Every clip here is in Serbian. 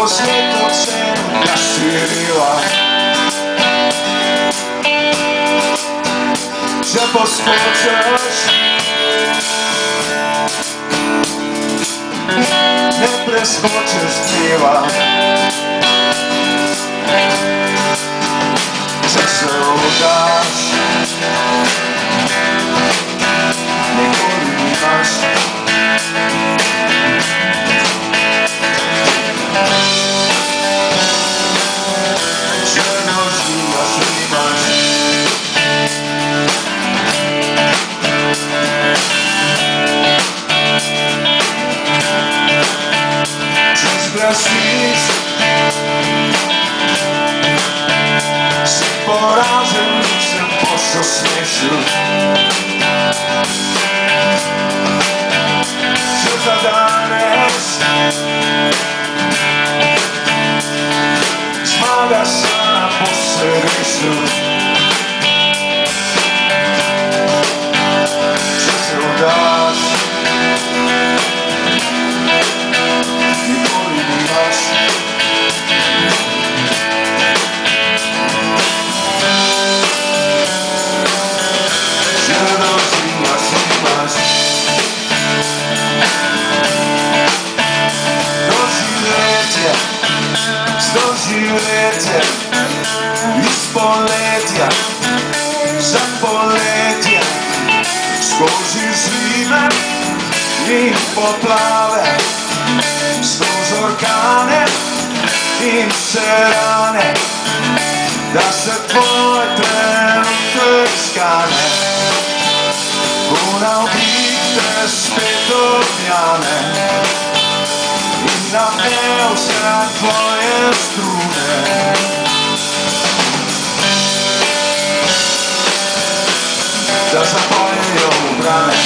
Nebo světlocenu nasýrila, že poskočeš, nepreskočeš dníva, že se udáš, nikoli máš. Si poražen, jsem pošel směšu, že zadáneš, zmádáš se na poslednišu, že se udáš, nikoli nemáš. Doživljenje iz poletja, za poletje, skozi zime in poplave, skozi orkane in serane, da se tvoj trenutek skane, ko navdih te spet objane. Napel se na tvoje strune, da zapojejo ubrane.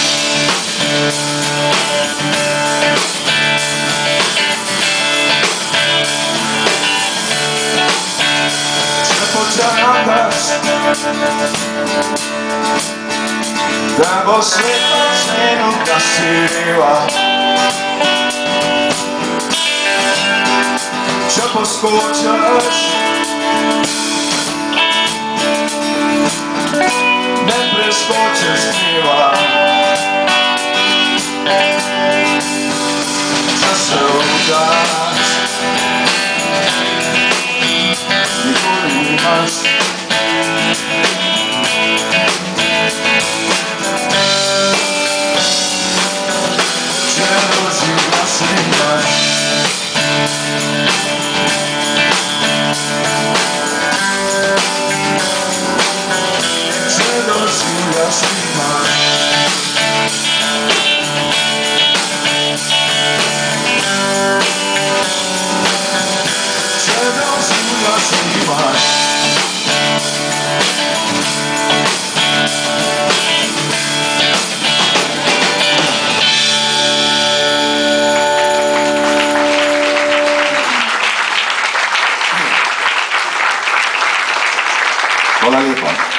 Če počakaš, da bo svetlo nasirila, če poskočeš, ne preskočeš dneva, če se udaš, nikoli nimaš. Če doživljaš nimaš. Hvala lepa.